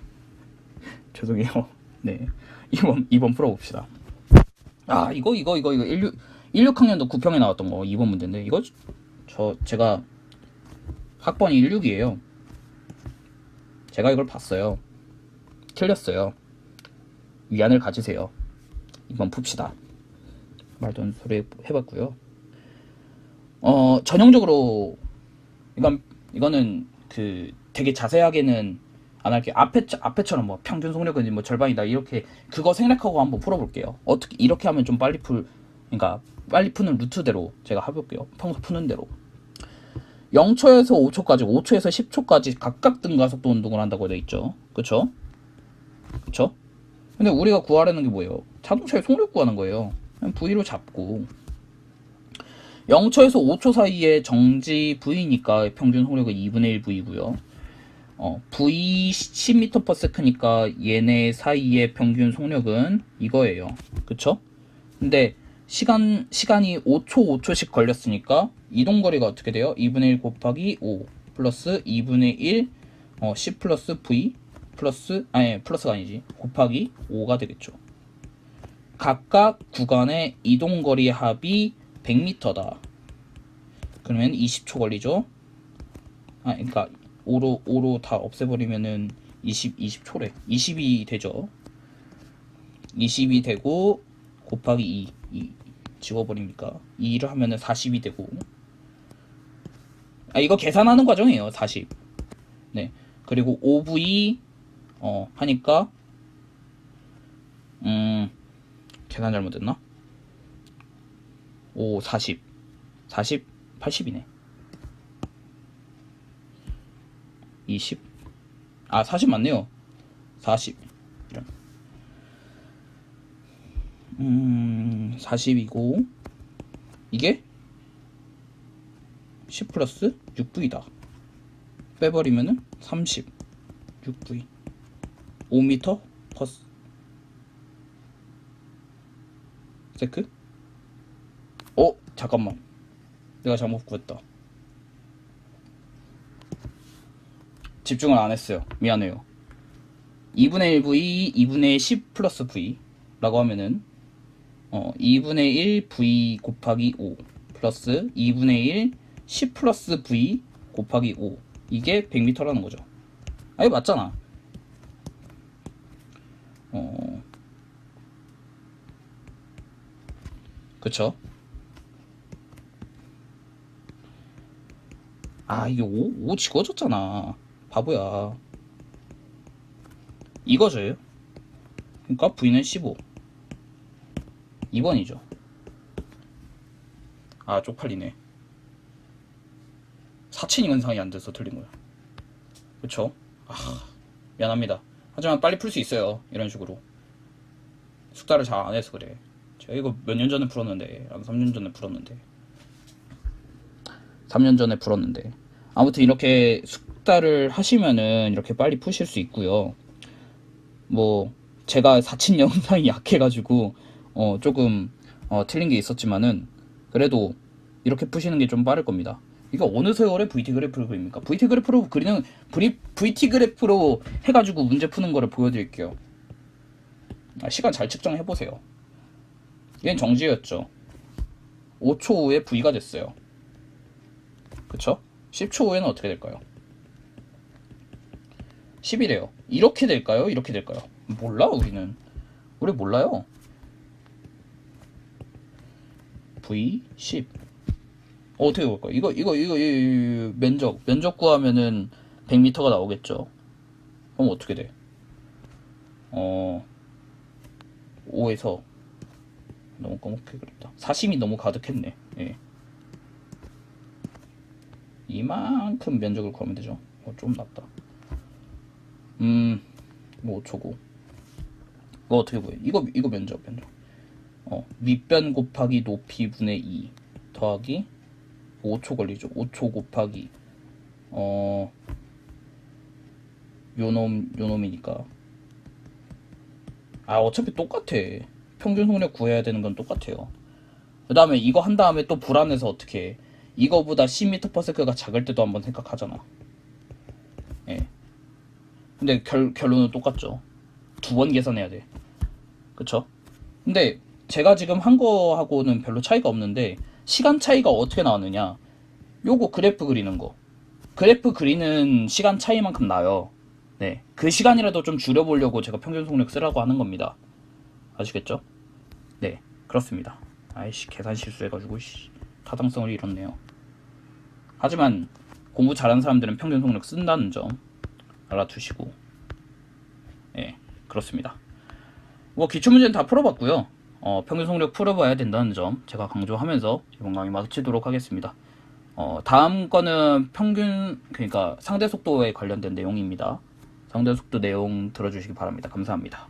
죄송해요. 네. 2번 풀어봅시다. 이거 16학년도 9평에 나왔던 거 2번 문제인데 이거 제가 학번이 16이에요. 제가 이걸 봤어요. 틀렸어요. 위안을 가지세요. 이번 풉시다. 말도 안 소리 해봤고요. 전형적으로 이거는 그 되게 자세하게는 안 할게요. 앞에처럼 뭐 평균 속력은 뭐 절반이다 이렇게 그거 생략하고 한번 풀어볼게요. 어떻게 이렇게 하면 좀 그러니까 빨리 푸는 루트대로 제가 해볼게요. 평소 푸는 대로 0초에서 5초까지 5초에서 10초까지 각각 등가속도 운동을 한다고 되어 있죠. 그쵸? 근데 우리가 구하려는 게 뭐예요? 자동차의 속력 구하는 거예요. 그냥 V로 잡고 0초에서 5초 사이에 정지 V니까 평균 속력은 2분의 1 V고요. V 10m/s니까 얘네 사이의 평균 속력은 이거예요. 그쵸? 근데 시간이 5초씩 걸렸으니까 이동거리가 어떻게 돼요? 2분의 1 곱하기 5 플러스 2분의 1 10 플러스 V 플러스가 아니지 곱하기 5가 되겠죠. 각각 구간의 이동거리 합이 100m다. 그러면 20초 걸리죠. 그러니까 5로 다 없애버리면은 20초래. 20이 되죠. 20이 되고 곱하기 2 지워버리니까 2를 하면은 40이 되고 이거 계산하는 과정이에요. 40. 네. 그리고 5V 하니까 계산 잘못됐나? 5 40 80이네. 20 40 맞네요. 40 이런 40이고 이게 10 플러스 6V다. 빼버리면은 30 6V 5m 퍼스 세크? 잠깐만. 내가 잘못 구했다. 집중을 안 했어요. 미안해요. 2분의 1 V, 2분의 10 플러스 V 라고 하면은 2분의 1 V 곱하기 5 플러스 2분의 1 10 플러스 V 곱하기 5 이게 100m라는 거죠. 이거 맞잖아. 그쵸? 이게 5 지워졌잖아. 바보야. 이거죠. 그러니까 V는 15. 2번이죠. 쪽팔리네. 사칭 현상이 안 돼서 틀린 거야. 그쵸? 미안합니다. 하지만 빨리 풀 수 있어요. 이런 식으로. 숙달을 잘 안 해서 그래. 제가 이거 몇 년 전에 풀었는데, 3년 전에 풀었는데. 3년 전에 풀었는데. 아무튼 이렇게 숙달을 하시면은 이렇게 빨리 푸실 수 있고요. 뭐 제가 사친 영상이 약해가지고 조금 틀린 게 있었지만은 그래도 이렇게 푸시는 게 좀 빠를 겁니다. 이거 어느 세월에 VT 그래프를 그립니까? VT 그래프로 그리는 VT 그래프로 해가지고 문제 푸는 거를 보여드릴게요. 시간 잘 측정해 보세요. 얘는 정지였죠. 5초 후에 V가 됐어요. 그쵸? 10초 후에는 어떻게 될까요? 10이래요. 이렇게 될까요? 이렇게 될까요? 몰라 우리 몰라요. V 10 어떻게 볼까요? 이거 면적 구하면은 100m가 나오겠죠. 그럼 어떻게 돼? 5에서 너무 까먹게 그렸다. 사심이 너무 가득했네. 예. 이만큼 면적을 구하면 되죠. 좀 낫다. 이거 5초고. 이거 어떻게 보여? 이거 면적. 윗변 곱하기 높이 분의 2 더하기 5초 걸리죠. 5초 곱하기 요놈이니까. 어차피 똑같아. 평균 속력 구해야 되는 건 똑같아요. 그 다음에 이거 한 다음에 또 불안해서 어떻게 해. 이거보다 10m/s가 작을 때도 한번 생각하잖아. 예. 근데 결론은 똑같죠. 2번 계산해야 돼. 그쵸? 근데 제가 지금 한 거하고는 별로 차이가 없는데 시간 차이가 어떻게 나왔느냐? 요거 그래프 그리는 거. 그래프 그리는 시간 차이만큼 나요. 네. 그 시간이라도 좀 줄여보려고 제가 평균 속력 쓰라고 하는 겁니다. 아시겠죠? 네. 그렇습니다. 아이씨, 계산 실수해가지고, 타당성을 잃었네요. 하지만, 공부 잘하는 사람들은 평균 속력 쓴다는 점 알아두시고, 네. 그렇습니다. 뭐, 기출문제는 다 풀어봤고요. 평균 속력 풀어봐야 된다는 점 제가 강조하면서 이번 강의 마치도록 하겠습니다. 다음 거는 그러니까 상대 속도에 관련된 내용입니다. 상대 속도 내용 들어주시기 바랍니다. 감사합니다.